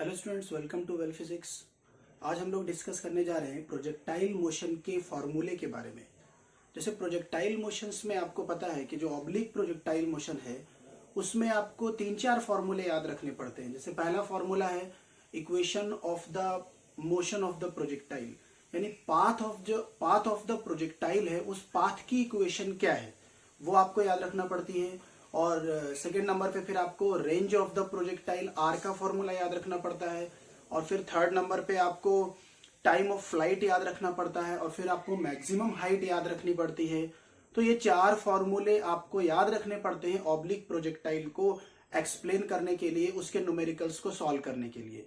Hello students, welcome to well physics. आज हम लोग डिस्कस करने जा रहे हैं प्रोजेक्टाइल मोशन के फॉर्मूले के बारे में। जैसे प्रोजेक्टाइल मोशंस में आपको पता है कि जो ऑब्लिक प्रोजेक्टाइल मोशन है उसमें आपको 3-4 फॉर्मूले याद रखने पड़ते हैं। जैसे पहला फॉर्मूला है equation of the motion of the projectile, यानी पाथ ऑफ द प्रोजेक्टाइल है उस पाथ की इक्वेशन क्या है वो आपको याद रखना पड़ती है। और सेकेंड नंबर पे फिर आपको range of the projectile R का फॉर्मूला याद रखना पड़ता है। और फिर थर्ड नंबर पे आपको टाइम ऑफ फ्लाइट याद रखना पड़ता है। और फिर आपको मैक्सिमम हाइट याद रखनी पड़ती है। तो ये 4 फॉर्मूले आपको याद रखने पड़ते हैं ऑब्लिक प्रोजेक्टाइल को एक्सप्लेन करने के लिए, उसके न्यूमेरिकल्स को सॉल्व करने के लिए।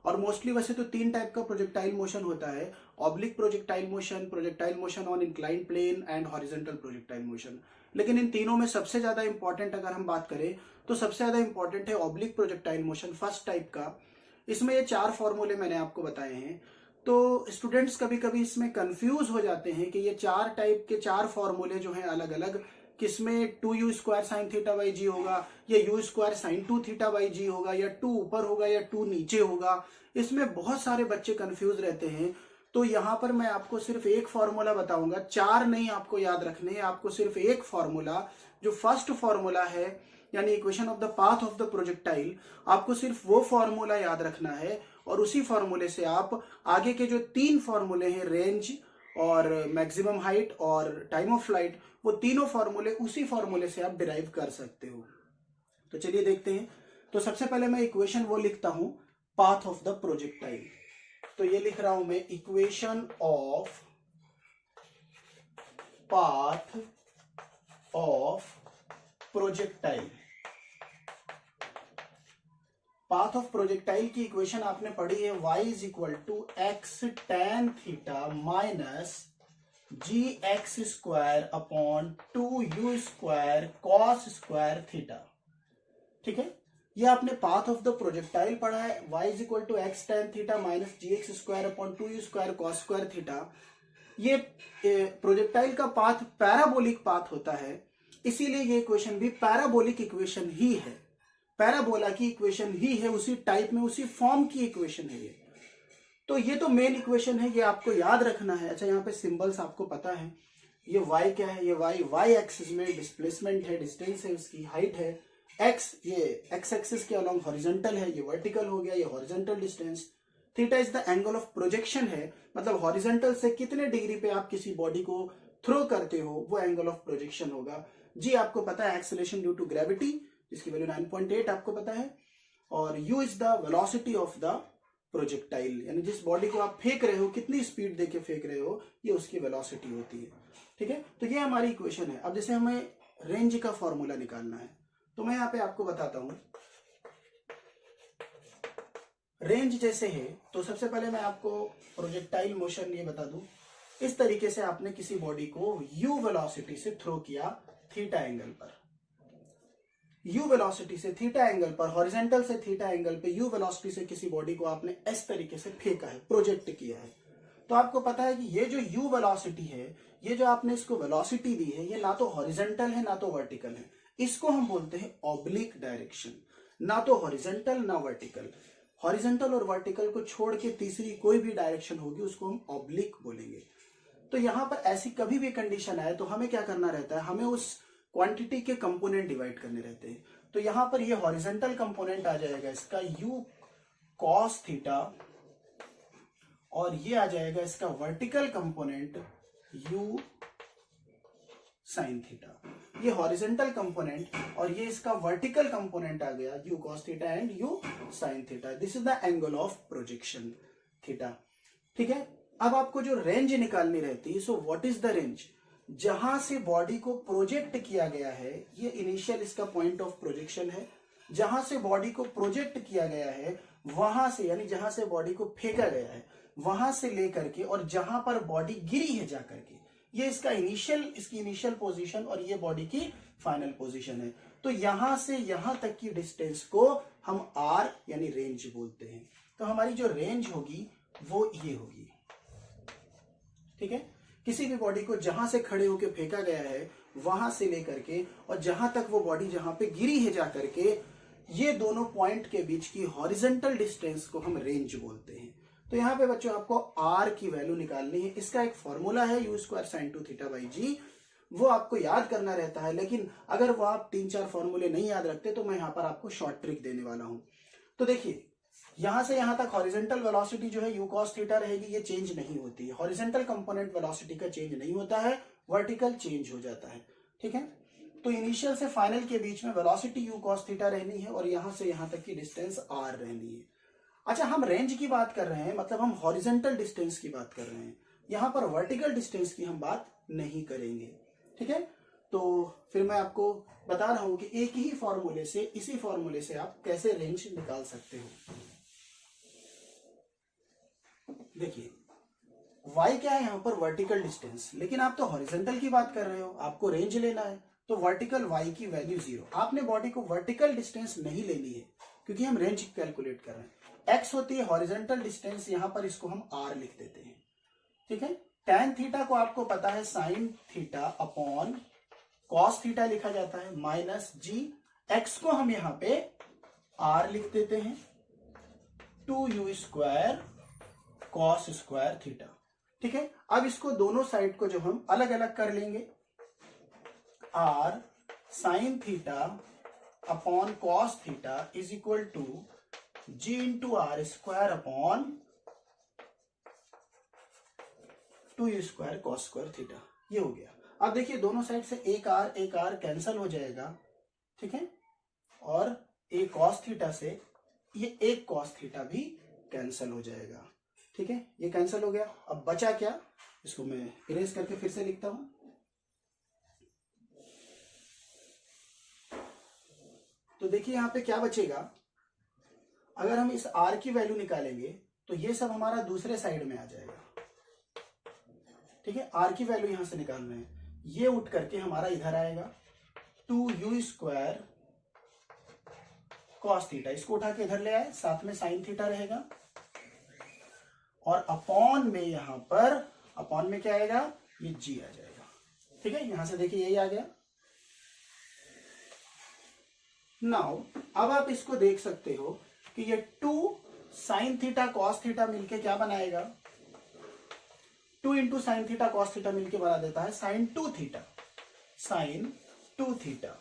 और मोस्टली वैसे तो 3 टाइप का प्रोजेक्टाइल मोशन होता है: oblique projectile motion on inclined plane and horizontal projectile motion. लेकिन इन तीनों में सबसे ज्यादा इंपॉर्टेंट अगर हम बात करें तो सबसे ज्यादा इंपॉर्टेंट है oblique projectile motion, first type का। इसमें ये 4 फॉर्मूले मैंने आपको बताए हैं। तो स्टूडेंट्स कभी कभी इसमें कंफ्यूज हो जाते हैं कि ये 4 टाइप के 4 फॉर्मूले जो हैं अलग अलग, किसमें 2u² sin θ g होगा या u² sin 2θ g होगा या 2 ऊपर होगा या 2 नीचे होगा। इसमें बहुत सारे बच्चे कंफ्यूज रहते हैं। तो यहां पर मैं आपको सिर्फ एक फॉर्मूला बताऊंगा, 4 नहीं आपको याद रखने, आपको सिर्फ एक फॉर्मूला, जो फर्स्ट फॉर्मूला है यानी equation of the path of the projectile, आपको सिर्फ वो फॉर्मूला याद रखना है। और उसी फॉर्मूले से आप आगे के जो 3 फॉर्मूले हैं, रेंज और मैक्सिमम हाइट और टाइम ऑफ फ्लाइट, वो तीनों फॉर्मूले उसी फॉर्मूले से आप डिराइव कर सकते हो। तो चलिए देखते हैं। तो सबसे पहले मैं इक्वेशन वो लिखता हूं पाथ ऑफ द प्रोजेक्टाइल। तो ये लिख रहा हूं मैं equation of path of projectile. Path of projectile की इक्वेशन आपने पढ़ी है, y is equal to x tan theta minus gx² upon 2u² cos square theta. ठीक है, ये आपने पाथ ऑफ द प्रोजेक्टाइल पढ़ा है, y is equal to x tan theta minus gx² upon 2u² cos square theta. ये projectile का path parabolic path होता है, इसीलिए ये इक्वेशन भी पैराबोलिक इक्वेशन ही है, पैराबोला की इक्वेशन ही है, उसी टाइप में उसी फॉर्म की इक्वेशन है ये। तो ये तो मेन इक्वेशन है, ये आपको याद रखना है। अच्छा, यहाँ पे सिंबल्स आपको पता है, ये y क्या है, ये y एक्सिस में डिस्प्लेसमेंट है, डिस्टेंस है, उसकी हाइट है। x ये x एक्सिस के अलोंग हॉरिजॉन्टल है, ये वर्टिकल हो गया, ये horizontal distance. Theta is the angle of projection है, मतलब हॉरिजॉन्टल से कितने डिग्री पे आप किसी बॉडी को थ्रो करते हो वो एंगल ऑफ प्रोजेक्शन होगा। जी आपको पता है एक्सेलरेशन ड्यू टू ग्रेविटी, जिसकी वैल्यू 9.8 आपको पता है। और u is the velocity of the projectile, यानी जिस बॉडी को आप फेंक रहे हो, कितनी स्पीड देके फेंक रहे हो, ये उसकी वेलोसिटी होती है। ठीक है, तो ये हमारी इक्वेशन है। अब जैसे हमें रेंज का फॉर्मूला निकालना है, तो मैं यहाँ पे आपको बताता हूं रेंज जैसे है। तो सबसे पहले मैं आपको प्रोजेक्टाइल मोशन ये बता दूं, इस तरीके से आपने किसी बॉडी को u वेलोसिटी से थ्रो किया थीटा एंगल पर, u वेलोसिटी से थीटा एंगल पर, हॉरिजॉन्टल से थीटा एंगल पे u वेलोसिटी से किसी बॉडी को आपने इस तरीके से फेंका है, प्रोजेक्ट किया है। तो आपको पता है कि ये जो u वेलोसिटी है, ये जो आपने इसको वेलोसिटी दी है, ये ना तो हॉरिजॉन्टल है ना तो वर्टिकल है, इसको हम बोलते हैं ऑब्लिक डायरेक्शन। ना तो हॉरिजॉन्टल ना वर्टिकल, हॉरिजॉन्टल और वर्टिकल को छोड़ के तीसरी कोई भी डायरेक्शन होगी उसको हम ऑब्लिक बोलेंगे। तो यहां पर ऐसी कभी भी कंडीशन आए तो हमें क्या करना रहता है, हमें उस क्वांटिटी के कंपोनेंट डिवाइड करने रहते हैं। तो यहां पर ये हॉरिजॉन्टल कंपोनेंट आ जाएगा इसका u cos थीटा, और ये आ जाएगा इसका vertical component u sin theta. ये हॉरिजॉन्टल कंपोनेंट और ये इसका वर्टिकल कंपोनेंट आ गया u cos theta and u sin theta. This is the angle of projection theta. ठीक है, अब आपको जो रेंज निकालनी रहती है, so what is the range, जहां से बॉडी को प्रोजेक्ट किया गया है, ये इनिशियल इसका पॉइंट ऑफ प्रोजेक्शन है। जहां से बॉडी को प्रोजेक्ट किया गया है वहां से, यानी जहां से बॉडी को फेंका गया है वहां से लेकर के और जहां पर बॉडी गिरी है जाकर के, ये इसका इसकी इनिशियल पोजीशन और ये बॉडी की फाइनल पोजीशन है। तो यहां से यहां तक की डिस्टेंस को हम r यानी रेंज बोलते हैं। तो हमारी जो रेंज होगी वो ये होगी। ठीक है, किसी भी बॉडी को जहां से खड़े होकर फेंका गया है वहां से लेकर के और जहां तक वो बॉडी जहां पे गिरी है जाकर के, ये दोनों पॉइंट के बीच की हॉरिजेंटल डिस्टेंस को हम रेंज बोलते हैं। तो यहाँ पे बच्चों आपको r की वैल्यू निकालनी है। इसका एक फॉर्मूला है u square sine 2 theta by g, वो आपको याद करना रहता है, लेकिन अगर वो आप 3-4 फॉर्मूले नहीं याद रखते तो मैं यहाँ पर आपको शॉर्ट ट्रिक देने वाला हूँ। तो देखिए यहां से यहां तक हॉरिजेंटल वेलोसिटी जो है u cos थीटा रहेगी, ये चेंज नहीं होती है। हॉरिजेंटल कंपोनेंट वेलोसिटी का चेंज नहीं होता है, वर्टिकल चेंज हो जाता है। ठीक है, तो इनिशियल से फाइनल के बीच में वेलोसिटी u cos थीटा रहनी है और यहां से यहां तक की डिस्टेंस r रहनी है। अच्छा, हम रेंज की बात कर रहे हैं, मतलब हम हॉरिजेंटल डिस्टेंस की बात कर रहे हैं, यहां पर वर्टिकल डिस्टेंस की हम बात नहीं करेंगे। ठीक है, तो फिर मैं आपको बता रहा हूं कि एक ही फॉर्मूले से, इसी फॉर्मूले से आप कैसे रेंज निकाल सकते हो। देखिए y क्या है यहाँ पर, वर्टिकल डिस्टेंस, लेकिन आप तो हॉरिजेंटल की बात कर रहे हो, आपको रेंज लेना है, तो वर्टिकल y की वैल्यू 0। आपने बॉडी को वर्टिकल डिस्टेंस नहीं लेनी है क्योंकि हम रेंज कैलकुलेट कर रहे हैं। x होती है हॉरिजेंटल डिस्टेंस, यहां पर इसको हम r लिख देते हैं। ठीक है, tan थीटा को आपको पता है sin theta upon cos theta लिखा जाता है, माइनस g, x को हम यहां पे r लिख देते हैं, 2u square cos square theta. ठीक है, अब इसको दोनों साइड को जो हम अलग अलग कर लेंगे, r sine theta upon cos theta is equal to g into R square upon 2u square cos square theta. ये हो गया। अब देखिए दोनों साइड से एक r कैंसल हो जाएगा। ठीक है, और एक cos थीटा से ये एक cos थीटा भी कैंसल हो जाएगा। ठीक है, ये कैंसिल हो गया। अब बचा क्या, इसको मैं इरेज करके फिर से लिखता हूं। तो देखिए यहां पे क्या बचेगा, अगर हम इस r की वैल्यू निकालेंगे तो ये सब हमारा दूसरे साइड में आ जाएगा। ठीक है, r की वैल्यू यहां से निकाल रहे हैं, ये उठ करके हमारा इधर आएगा 2u स्क्वायर cos थीटा, इसको उठा के इधर ले आए, साथ में साइन थीटा रहेगा, और अपॉन में यहां पर, अपॉन में क्या आएगा, ये g आ जाएगा। ठीक है, यहां से देखिए यही आ गया। नाउ अब आप इसको देख सकते हो कि ये 2 साइन थीटा कॉस थीटा मिलके क्या बनाएगा, 2 into sine theta cos theta मिलके बना देता है साइन 2 थीटा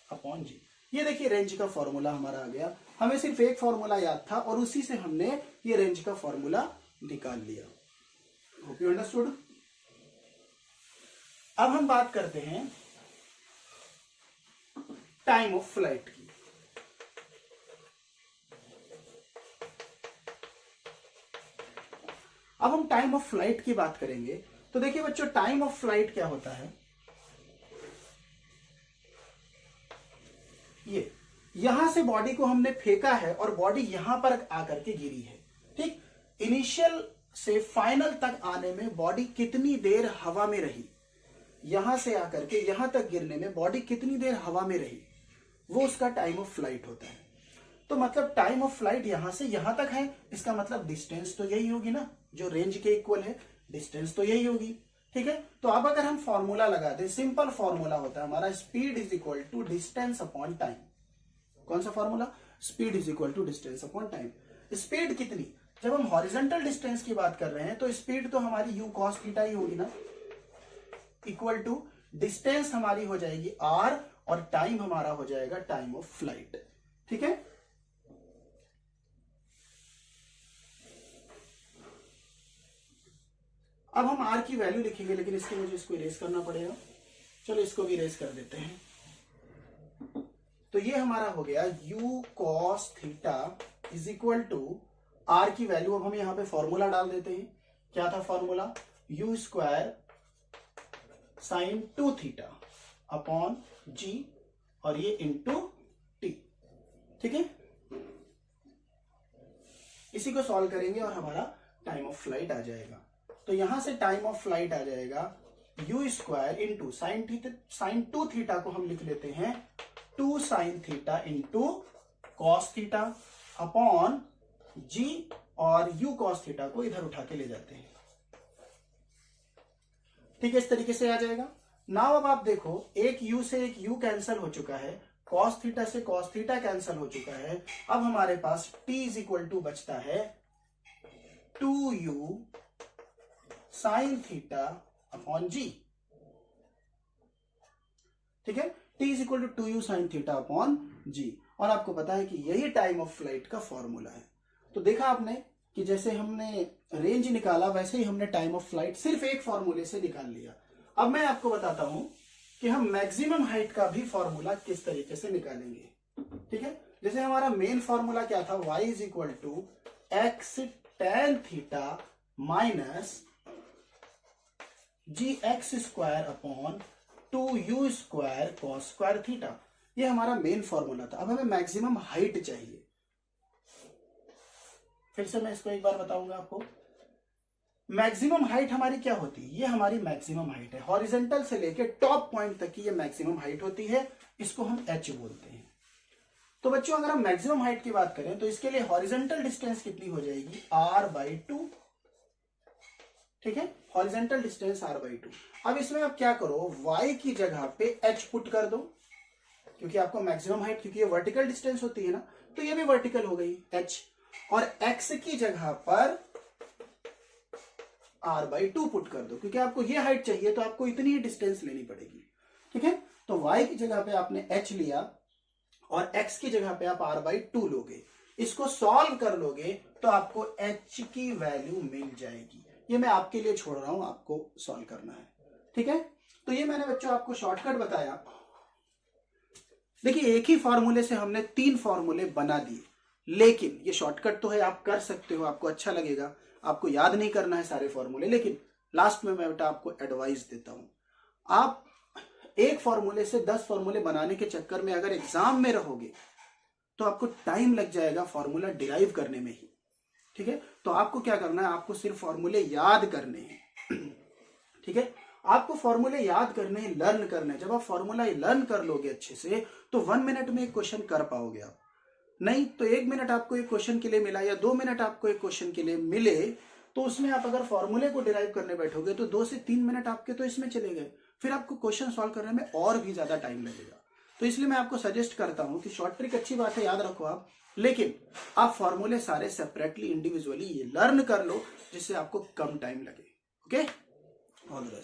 अपॉन जी। ये देखिए रेंज का फॉर्मूला हमारा आ गया। हमें सिर्फ एक फॉर्मूला याद था और उसी से हमने ये रेंज का फॉर्मूला निकाल लिया। Hope you understood. अब हम बात करते हैं टाइम ऑफ फ्लाइट की। अब हम टाइम ऑफ फ्लाइट की बात करेंगे। तो देखिए बच्चों, टाइम ऑफ फ्लाइट क्या होता है, ये यहां से बॉडी को हमने फेंका है और बॉडी यहां पर आकर के गिरी है। ठीक, इनिशियल से फाइनल तक आने में बॉडी कितनी देर हवा में रही, यहां से आकर के यहां तक गिरने में बॉडी कितनी देर हवा में रही, वो उसका टाइम ऑफ फ्लाइट होता है। तो मतलब टाइम ऑफ फ्लाइट यहां से यहां तक है, इसका मतलब डिस्टेंस तो यही होगी ना, जो रेंज के इक्वल है, डिस्टेंस तो यही होगी। ठीक है, तो अब अगर हम फॉर्मूला लगा दें, सिंपल फॉर्मूला होता है हमारा, speed is equal to distance upon time. कौन सा formula, speed is equal to distance upon time. Speed कितनी, जब हम हॉरिजॉन्टल डिस्टेंस की बात कर रहे हैं तो स्पीड तो हमारी u cos थीटा ही होगी ना, इक्वल टू डिस्टेंस हमारी हो जाएगी r और टाइम हमारा हो जाएगा टाइम ऑफ फ्लाइट। ठीक है, अब हम r की वैल्यू लिखेंगे, लेकिन इसके मुझे इसको इरेज करना पड़ेगा। चलो इसको भी इरेज कर देते हैं। तो ये हमारा हो गया u cos theta is equal to r की वैल्यू। अब हम यहां पे फॉर्मूला डाल देते हैं। क्या था formula, u square sine 2 theta upon g और ये इंटू t। ठीक है, इसी को सॉल्व करेंगे और हमारा टाइम ऑफ फ्लाइट आ जाएगा। तो यहां से टाइम ऑफ फ्लाइट आ जाएगा u square into sine 2 theta को हम लिख लेते हैं 2 sine theta into cos theta upon g, और u cos थीटा को इधर उठा के ले जाते हैं। ठीक है, इस तरीके से आ जाएगा। नाउ अब आप देखो, एक u से एक u कैंसिल हो चुका है कॉस थीटा से कॉस थीटा कैंसिल हो चुका है। अब हमारे पास t इज इक्वल टू बचता है 2u sine theta upon g। ठीक है, t is equal to 2u sine theta upon g। और आपको पता है कि यही टाइम ऑफ फ्लाइट का फॉर्मूला है। तो देखा आपने कि जैसे हमने रेंज निकाला वैसे ही हमने टाइम ऑफ फ्लाइट सिर्फ एक फॉर्मूले से निकाल लिया। अब मैं आपको बताता हूं कि हम मैक्सिमम हाइट का भी फॉर्मूला किस तरीके से निकालेंगे। ठीक है, जैसे हमारा मेन फॉर्मूला क्या था, y is equal to x tan theta minus g x square upon 2u square cos square theta. ये हमारा मेन फॉर्मूला था। अब हमें मैक्सिमम हाइट चाहिए। फिर से मैं इसको एक बार बताऊंगा आपको। मैक्सिमम हाइट हमारी क्या होती है, ये हमारी मैक्सिमम हाइट है। हॉरिजॉन्टल से लेके टॉप पॉइंट तक की ये मैक्सिमम हाइट होती है, इसको हम h बोलते हैं। तो बच्चों अगर हम मैक्सिमम हाइट की बात करें तो इसके लिए हॉरिजॉन्टल डिस्टेंस कितनी हो जाएगी, r/2। ठीक है, हॉरिजॉन्टल डिस्टेंस r/2। अब इसमें आप क्या करो, y की जगह पे h पुट कर दो, क्योंकि आपको मैक्सिमम हाइट, क्योंकि ये वर्टिकल डिस्टेंस होती है ना, तो ये भी वर्टिकल हो गई h। और x की जगह पर r/2 पुट कर दो, क्योंकि आपको ये हाइट चाहिए तो आपको इतनी ही डिस्टेंस लेनी पड़ेगी। ठीक है, तो y की जगह पे आपने h लिया और x की जगह पे आप r/2 लोगे। इसको सॉल्व कर लोगे तो आपको h की वैल्यू मिल जाएगी। ये मैं आपके लिए छोड़ रहा हूं, आपको सॉल्व करना है। ठीक है, तो ये मैंने बच्चों आपको शॉर्टकट बताया। देखिए एक ही फॉर्मूले से हमने 3 फॉर्मूले बना दिए, लेकिन ये शॉर्टकट तो है, आप कर सकते हो, आपको अच्छा लगेगा, आपको याद नहीं करना है सारे फॉर्मूले। लेकिन लास्ट में मैं बेटा आपको एडवाइस देता हूं, आप एक फॉर्मूले से 10 फॉर्मूले बनाने के चक्कर में अगर एग्जाम में रहोगे तो आपको टाइम लग जाएगा फॉर्मूला डिराइव करने में ही। ठीक है, तो आपको क्या करना है, आपको सिर्फ फॉर्मूले याद करने हैं। ठीक है, आपको फॉर्मूले याद करने हैं, लर्न करने हैं। जब आप फॉर्मूला लर्न कर लोगे अच्छे से तो 1 मिनट में एक क्वेश्चन कर पाओगे आप। नहीं तो 1 मिनट आपको एक क्वेश्चन के लिए मिला या 2 मिनट आपको एक क्वेश्चन के लिए मिले, तो उसमें आप अगर फॉर्मूले को डिराइव करने बैठोगे तो 2 से 3 मिनट आपके तो इसमें चले गए, फिर आपको क्वेश्चन सॉल्व करने में और भी ज्यादा टाइम लगेगा। तो इसलिए मैं आपको सजेस्ट करता हूं कि शॉर्ट ट्रिक अच्छी बात है, याद रखो आप, लेकिन आप फॉर्मूले सारे सेपरेटली इंडिविजुअली लर्न कर लो, जिससे आपको कम टाइम लगे। Okay, all the best.